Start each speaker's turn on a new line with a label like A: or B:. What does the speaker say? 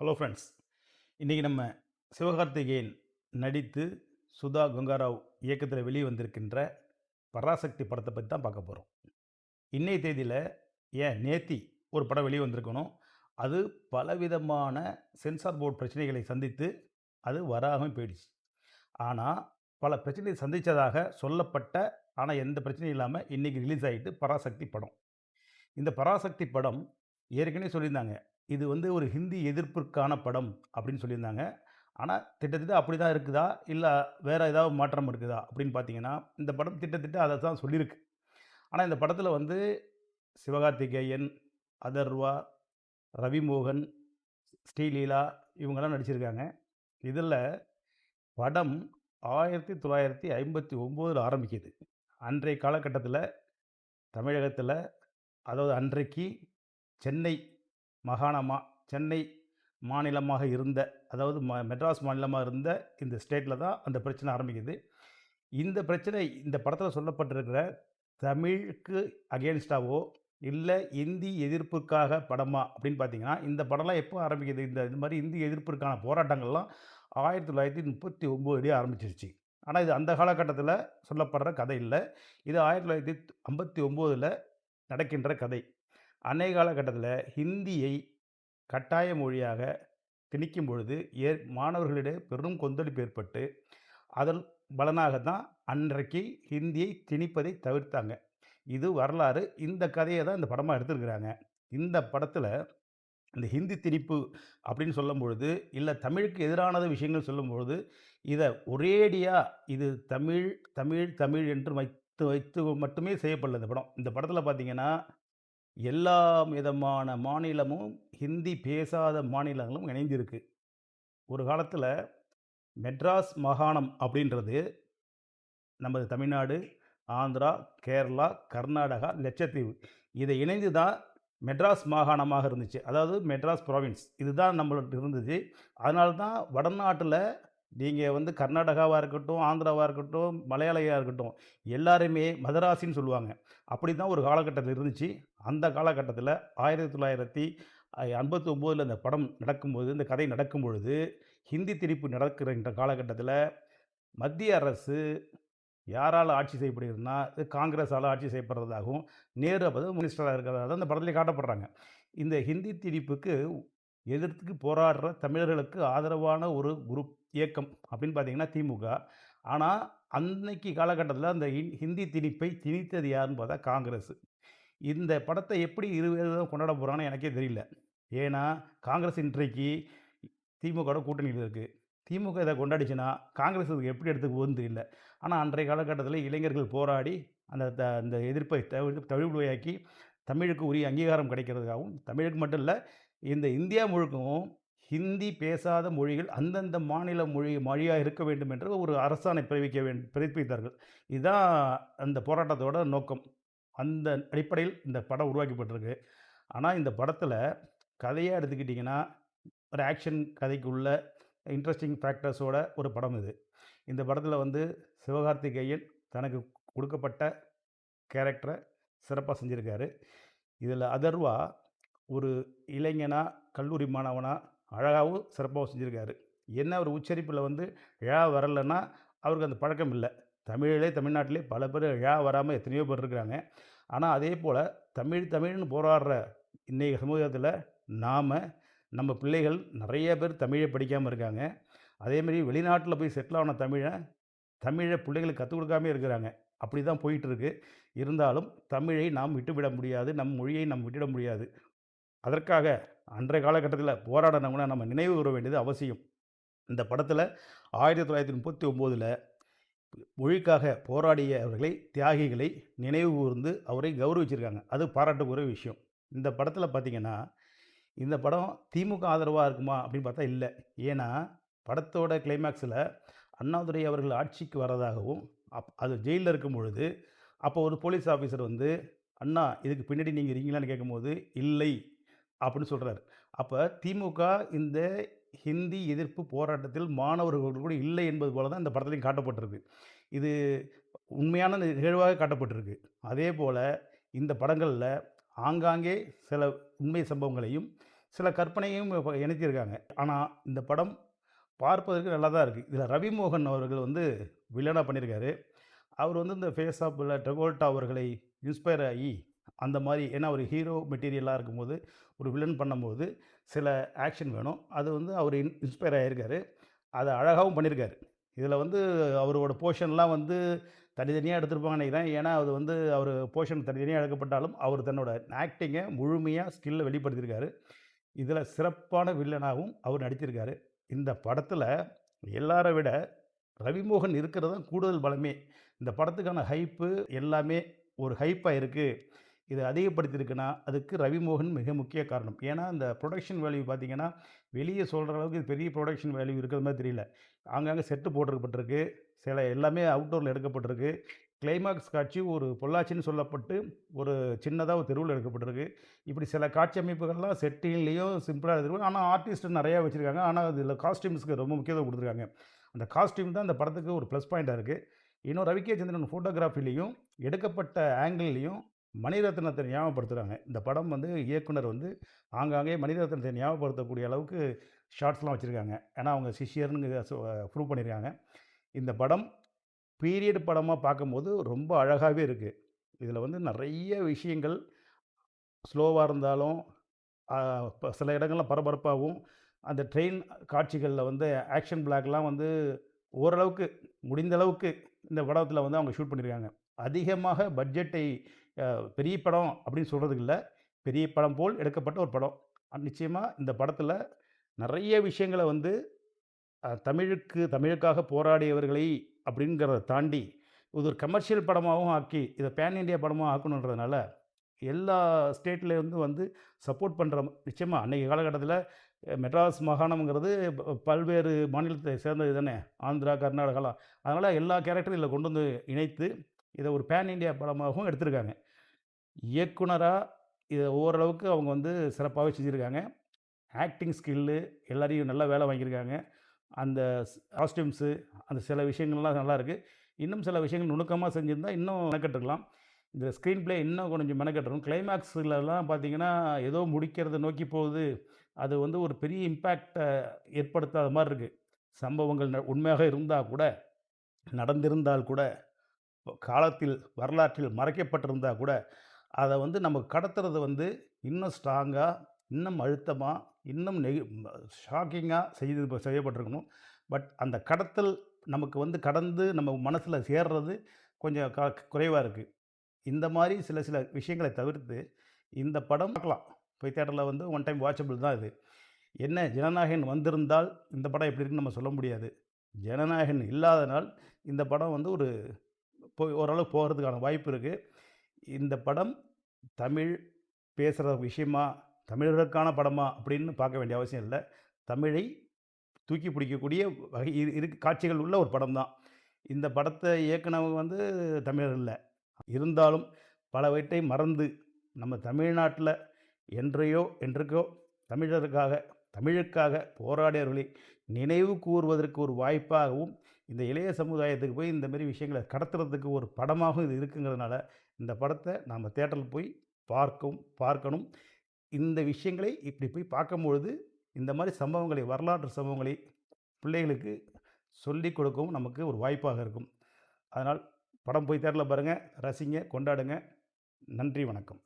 A: Hello friends. இன்றைக்கி நம்ம சிவகார்த்திகேயன் நடித்து சுதா கங்காராவ் இயக்கத்தில் வெளியே வந்திருக்கின்ற பராசக்தி படத்தை பற்றி தான் பார்க்க போகிறோம். இன்றைய தேதியில் நேத்தி ஒரு படம் வெளியே வந்திருக்கணும். அது பலவிதமான சென்சார் போர்டு பிரச்சனைகளை சந்தித்து அது வராமல் போயிடுச்சு. ஆனால் பல பிரச்சனையை சந்தித்ததாக சொல்லப்பட்ட, ஆனால் எந்த பிரச்சனையும் இல்லாமல் இன்றைக்கி ரிலீஸ் ஆகிட்டு பராசக்தி படம். இந்த பராசக்தி படம் ஏற்கனவே சொல்லியிருந்தாங்க, இது வந்து ஒரு ஹிந்தி எதிர்ப்பிற்கான படம் அப்படின்னு சொல்லியிருந்தாங்க. ஆனால் திட்டத்தட்ட அப்படி தான் இருக்குதா, இல்லை வேறு ஏதாவது மாற்றம் இருக்குதா அப்படின்னு பார்த்தீங்கன்னா, இந்த படம் திட்டத்தட்ட அதை தான் சொல்லியிருக்கு. ஆனால் இந்த படத்தில் வந்து சிவகார்த்திகேயன், அதர்வா, ரவிமோகன், ஸ்ரீலீலா இவங்கெல்லாம் நடிச்சிருக்காங்க. இதில் படம் 1959 ஆரம்பிக்குது. அன்றைய காலகட்டத்தில் தமிழகத்தில், அதாவது அன்றைக்கு சென்னை மாகாணமா சென்னை மாநிலமாக இருந்த, அதாவது மெட்ராஸ் மாநிலமாக இருந்த இந்த ஸ்டேட்டில் தான் அந்த பிரச்சனை ஆரம்பிக்குது. இந்த பிரச்சனை இந்த படத்தில் சொல்லப்பட்டிருக்கிற தமிழுக்கு அகெயின்ஸ்டாவோ, இல்லை இந்தி எதிர்ப்புக்காக படமா அப்படின்னு பார்த்தீங்கன்னா, இந்த படம்லாம் எப்போ ஆரம்பிக்குது? இது மாதிரி இந்தி எதிர்ப்பிற்கான போராட்டங்கள்லாம் 1939 ஆரம்பிச்சிருச்சு. ஆனால் இது அந்த காலகட்டத்தில் சொல்லப்படுற கதை இல்லை. இது 1959 நடக்கின்ற கதை. அன்றைய காலகட்டத்தில் ஹிந்தியை கட்டாய மொழியாக திணிக்கும் பொழுது மாணவர்களிடையே பெரும் கொந்தளிப்பு ஏற்பட்டு, அதன் பலனாக தான் அன்றைக்கு ஹிந்தியை திணிப்பதை தவிர்த்தாங்க. இது வரலாறு. இந்த கதையை தான் இந்த படமாக எடுத்திருக்கிறாங்க. இந்த படத்தில் இந்த ஹிந்தி திணிப்பு அப்படின்னு சொல்லும்பொழுது, இல்லை தமிழுக்கு எதிரானது விஷயங்கள் சொல்லும்பொழுது, இதை ஒரேடியாக இது தமிழ், தமிழ், தமிழ் என்று வைத்து வைத்து மட்டுமே செய்யப்படல இந்த படம். இந்த படத்தில் பார்த்தீங்கன்னா, எல்லா விதமான மாநிலமும், ஹிந்தி பேசாத மாநிலங்களும் இணைந்திருக்கு. ஒரு காலத்தில் மெட்ராஸ் மாகாணம் அப்படின்றது நமது தமிழ்நாடு, ஆந்திரா, கேரளா, கர்நாடகா, லட்சத்தீவு இதை இணைந்து தான் மெட்ராஸ் மாகாணமாக இருந்துச்சு. அதாவது மெட்ராஸ் ப்ராவின்ஸ் இதுதான் நம்மள்ட்ட இருந்துச்சு. அதனால தான் வடநாட்டில் நீங்கள் வந்து கர்நாடகாவாக இருக்கட்டும், ஆந்திராவாக இருக்கட்டும், மலையாளியாக இருக்கட்டும், எல்லாருமே மதராசின்னு சொல்லுவாங்க. அப்படி தான் ஒரு காலகட்டத்தில் இருந்துச்சு. அந்த காலகட்டத்தில் 1959 இந்த படம் நடக்கும்போது, இந்த கதை நடக்கும்பொழுது, ஹிந்தி திணிப்பு நடக்கிற காலகட்டத்தில் மத்திய அரசு யாரால் ஆட்சி செய்யப்படுகிறதுனா, காங்கிரஸால் ஆட்சி செய்யப்படுறதாகவும், நேரு அப்போது மினிஸ்டராக இருக்கிறதா தான் இந்த படத்திலே காட்டப்படுறாங்க. இந்த ஹிந்தி திணிப்புக்கு எதிர்த்து போராடுற தமிழர்களுக்கு ஆதரவான ஒரு குரூப் இயக்கம் அப்படின்னு பார்த்தீங்கன்னா திமுக. ஆனால் அன்னைக்கு காலகட்டத்தில் அந்த ஹிந்தி திணிப்பை திணித்தது யாருன்னு பார்த்தா காங்கிரஸ். இந்த படத்தை எப்படி இருவிதம் கொண்டாட போகிறான்னு எனக்கே தெரியல. ஏன்னா காங்கிரஸ் இன்றைக்கு திமுகவோட கூட்டணியில் இருக்குது. திமுக இதை கொண்டாடிச்சுன்னா காங்கிரஸ் இதுக்கு எப்படி எடுத்துக்க போகுதுன்னு தெரியல. ஆனால் அன்றைய காலகட்டத்தில் இளைஞர்கள் போராடி அந்த எதிர்ப்பை தவிடுபொடியாக்கி தமிழுக்கு உரிய அங்கீகாரம் கிடைக்கிறதுக்காகவும், தமிழுக்கு மட்டும் இல்லை, இந்த இந்தியா முழுக்கவும் ஹிந்தி பேசாத மொழிகள் அந்தந்த மாநில மொழியாக இருக்க வேண்டும் என்று ஒரு அரசாணை பிறப்பித்தார்கள். இதுதான் அந்த போராட்டத்தோட நோக்கம். அந்த அடிப்படையில் இந்த படம் உருவாக்கப்பட்டிருக்கு. ஆனால் இந்த படத்தில் கதையாக எடுத்துக்கிட்டிங்கன்னா, ஒரு ஆக்ஷன் கதைக்குள்ள இன்ட்ரெஸ்டிங் ஃபேக்டர்ஸோட ஒரு படம் இது. இந்த படத்தில் வந்து சிவகார்த்திகேயன் தனக்கு கொடுக்கப்பட்ட கேரக்டரை சிறப்பாக செஞ்சுருக்காரு. இதில் அதர்வா ஒரு இளைஞனா, கல்லூரி மாணவனா அழகாவும் சிறப்பாகவும் செஞ்சுருக்காரு. என்ன அவர் உச்சரிப்பில் வந்து ழ வரலன்னா, அவருக்கு அந்த பழக்கம் இல்லை. தமிழ்நாட்டிலே பல பேர் ழ வராமல் எத்தனையோ பேர் இருக்கிறாங்க. ஆனால் அதே போல் தமிழ் தமிழ்னு போராடுற இன்றைய சமூகத்தில் நாம், நம்ம பிள்ளைகள் நிறைய பேர் தமிழை படிக்காமல் இருக்காங்க. அதேமாரி வெளிநாட்டில் போய் செட்டில் ஆன தமிழை பிள்ளைகளுக்கு கற்றுக் கொடுக்காமே இருக்கிறாங்க. அப்படி தான் போயிட்டுருக்கு. இருந்தாலும் தமிழை நாம் விட்டுவிட முடியாது. நம் மொழியை நாம் விட்டுவிட முடியாது. அதற்காக அன்றைய காலகட்டத்தில் போராடினவங்கள நம்ம நினைவு கூற வேண்டியது அவசியம். இந்த படத்தில் 1939 மொழிக்காக போராடியவர்களை, தியாகிகளை நினைவு கூர்ந்து அவரை கௌரவிச்சிருக்காங்க. அது பாராட்டுக்குரிய விஷயம். இந்த படத்தில் பார்த்தீங்கன்னா, இந்த படம் திமுக ஆதரவாக இருக்குமா அப்படின்னு பார்த்தா இல்லை. ஏன்னா படத்தோட கிளைமேக்ஸில் அண்ணாதுரை அவர்கள் ஆட்சிக்கு வரதாகவும், அது ஜெயிலில் இருக்கும் பொழுது, அப்போ ஒரு போலீஸ் ஆஃபீஸர் வந்து, "அண்ணா இதுக்கு பின்னாடி நீங்கள் இருக்கீங்களான்னு?" கேட்கும்போது, "இல்லை" அப்படின்னு சொல்கிறார். அப்போ திமுக இந்த ஹிந்தி எதிர்ப்பு போராட்டத்தில் மாணவர்கள் கூட இல்லை என்பது போல தான் இந்த படத்திலையும் காட்டப்பட்டிருக்கு. இது உண்மையான நிகழ்வாக காட்டப்பட்டிருக்கு. அதே போல் இந்த படங்களில் ஆங்காங்கே சில உண்மை சம்பவங்களையும், சில கற்பனையும் இணைத்திருக்காங்க. ஆனா, இந்த படம் பார்ப்பதற்கு நல்லா தான் இருக்கு. இதில ரவிமோகன் அவர்கள் வந்து வில்லனா பண்ணியிருக்காரு. அவர் வந்து இந்த ஃபேஸ் ஆஃப்ல ட்ரவோல்டா அவர்களை இன்ஸ்பயர் ஆயி, அந்த மாரி ஏன்னா ஒரு ஹீரோ மெட்டீரியலா இருக்கும்போது, ஒரு வில்லன் பண்ணும்போது, சில ஆக்ஷன் வேணும். அது வந்து அவரு இன்ஸ்பயர் ஆயிருக்காரு. அத அழகாவும் பண்ணியிருக்காரு. இதில வந்து அவரோட போர்ஷன்லாம் வந்து தனித்தனியா எடுத்திருப்பாங்கன்னு நெனைக்கிறேன். ஏன்னா, அது வந்து அவரு போர்ஷன் தனித்தனியா எடுக்கப்பட்டாலும், அவர் தன்னோட ஆக்டிங்க முழுமையா ஸ்கில்ல வெளிப்படுத்தியிருக்காரு. இதில சிறப்பான வில்லனாவும் அவர் நடித்திருக்காரு. இந்த படத்தில எல்லார விட ரவிமோகன் இருக்கிறது தான் கூடுதல் பலமே. இந்த படத்துக்கான ஹைப்பு எல்லாமே ஒரு ஹைப்பா இருக்கு. இத அதிகப்படுத்தியிருக்குன்னா, அதுக்கு ரவிமோகன் மிக முக்கிய காரணம். ஏன்னா, இந்த புரொடக்ஷன் வேல்யூ பார்த்தீங்கன்னா, வெளிய சொல்ற அளவுக்கு இது பெரிய புரொடக்ஷன் வேல்யூ இருக்கிற மாரி தெரியல. ஆங்காங்க செட்டு போட்டுருக்கப்பட்டிருக்கு. சில எல்லாமே அவுட்டோர்ல எடுக்கப்பட்டிருக்கு. கிளைமாக்ஸ் காட்சி ஒரு பொள்ளாச்சின்னு சொல்லப்பட்டு, ஒரு சின்னதா ஒரு தெருவுல எடுக்கப்பட்டிருக்கு. இப்படி சில காட்சி அமைப்புகள்லாம் செட்டிங்லயும் சிம்பிளா எடுத்திருக்காங்க. ஆனா, ஆர்டிஸ்ட் நெறையா வச்சிருக்காங்க. ஆனா, அதில காஸ்டியூம்ஸ்க்கு ரொம்ப முக்கியத்துவம் குடுத்துருக்காங்க. அந்த காஸ்டியூம் தான் இந்த படத்துக்கு ஒரு ப்ளஸ் பாயிண்ட்டா இருக்கு. இன்னும் ரவி கே. சந்திரன் ஃபோட்டோகிராஃபிலயும், எடுக்கப்பட்ட ஆங்கிள்லயும் மணிரத்னத்த ஞாபகப்படுத்துறாங்க. இந்த படம் வந்து இயக்குனர் வந்து ஆங்காங்கே மணிரத்னத்தை ஞாபகப்படுத்தக்கூடிய அளவுக்கு ஷாட்ஸ்லாம் வச்சிருக்காங்க. ஏன்னா, அவங்க சிஷ்யர்ன்னு ப்ரூவ் பண்ணியிருக்காங்க. இந்த படம் பீரியட் படமா பார்க்கும்போது ரொம்ப அழகாவே இருக்கு. இதில வந்து நெறைய விஷயங்கள் ஸ்லோவா இருந்தாலும், அ சில இடங்கள்ல பரபரப்பாவும், அந்த ட்ரெயின் காட்சிகள்ல வந்து ஆக்ஷன் பிளாக்லாம் வந்து ஓரளவுக்கு, முடிந்த அளவுக்கு இந்த படத்தில வந்து அவங்க ஷூட் பண்ணியிருக்காங்க. அதிகமாக பட்ஜெட்டை அ பெரிய படம் அப்படின்னு சொல்றதுக்கு இல்ல. பெரிய படம் போல் எடுக்கப்பட்ட ஒரு படம். நிச்சயமா இந்த படத்தில நெறைய விஷயங்கள வந்து தமிழுக்காக போராடியவர்களை அப்படிங்கிறத தாண்டி, இது ஒரு கமர்ஷியல் படமாவும் ஆக்கி, இத பேன் இண்டியா படமா ஆக்கணுன்றதுனால, எல்லா ஸ்டேட்லேருந்து வந்து சப்போர்ட் பண்ற நிச்சயமா அன்னைய காலகட்டத்தில மெட்ராஸ் மாகாணம்ங்கிறது பல்வேறு மாநிலத்தை சேர்ந்தது தானே. ஆந்திரா, கர்நாடகாலாம். அதனால எல்லா கேரக்டரும் இதில கொண்டு வந்து இணைத்து, இத ஒரு பேன் இண்டியா படமாகவும் எடுத்திருக்காங்க. இயக்குனரா இத ஓரளவுக்கு அவங்க வந்து சிறப்பாவே செஞ்சிருக்காங்க. ஆக்டிங் ஸ்கில்லு எல்லாரையும் நல்லா வேலை வாங்கியிருக்காங்க. அந்த காஸ்டியூம்ஸு அந்த சில விஷயங்கள்லாம் நல்லாயிருக்கு. இன்னும் சில விஷயங்கள் நுணுக்கமா செஞ்சிருந்தா இன்னும் மெனக்கெட்டுருக்கலாம். இந்த ஸ்க்ரீன் ப்ளே இன்னும் கொஞ்சம் மெனக்கெட்டுருக்கும். கிளைமாக்ஸ்லலாம் பார்த்தீங்கன்னா, ஏதோ முடிக்கிறத நோக்கி போகுது. அது வந்து ஒரு பெரிய இம்பேக்ட்ட ஏற்படுத்தாத மாரி இருக்கு. சம்பவங்கள் உண்மையாக இருந்தா கூட, நடந்திருந்தால் கூட, காலத்தில் வரலாற்றில் மறைக்கப்பட்டிருந்தா கூட, அத வந்து நம்ம கடத்துறது வந்து இன்னும் ஸ்ட்ராங்கா, இன்னும் அழுத்தமா, இன்னும் ஷாக்கிங்கா செய்யப்பட்டிருக்கணும். பட் அந்த கடத்தல் நமக்கு வந்து கடந்து நம்ம மனசுல சேர்றது கொஞ்சம் குறைவா இருக்கு. இந்த மாரி சில சில விஷயங்கள தவிர்த்து, இந்த படம் பார்க்கலாம். போய் தியேட்டர்ல வந்து ஒன் டைம் வாட்சபிள் தான் இது. என்ன ஜனநாயகன் வந்திருந்தால் இந்த படம் எப்படி இருக்குன்னு நம்ம சொல்ல முடியாது. ஜனநாயகன் இல்லாதனால் இந்த படம் வந்து ஒரு ஓரளவு போறதுக்கான வாய்ப்பு இருக்கு. இந்த படம் தமிழ் பேசுற விஷயமா, தமிழர்களுக்கான படமா அப்படின்னு பார்க்க வேண்டிய அவசியம் இல்ல. தமிழை தூக்கி பிடிக்கக்கூடிய வகை காட்சிகள் உள்ள ஒரு படம் தான். இந்த படத்த இயக்குனவங்க வந்து தமிழர் இல்ல. இருந்தாலும் பலவற்றை மறந்து நம்ம தமிழ்நாட்ல என்றையோ என்றைக்கோ தமிழருக்காக, தமிழுக்காக போராடியவர்களை நினைவு கூர்வதற்கு ஒரு வாய்ப்பாகவும், இந்த இளைய சமுதாயத்துக்கு போய் இந்த மாரி விஷயங்கள கடத்துறதுக்கு ஒரு படமாகவும் இது இருக்குங்கிறதுனால, இந்த படத்த நாம தியேட்டர்ல போய் பார்க்கணும். இந்த விஷயங்களை இப்படி போய் பார்க்கும்பொழுது, இந்த மாரி சம்பவங்களை, வரலாற்று சம்பவங்களை பிள்ளைகளுக்கு சொல்லிக் கொடுக்கவும் நமக்கு ஒரு வாய்ப்பாக இருக்கும். அதனால் படம் போய் தியேட்டர்ல பாருங்க, ரசிங்க, கொண்டாடுங்க. நன்றி, வணக்கம்.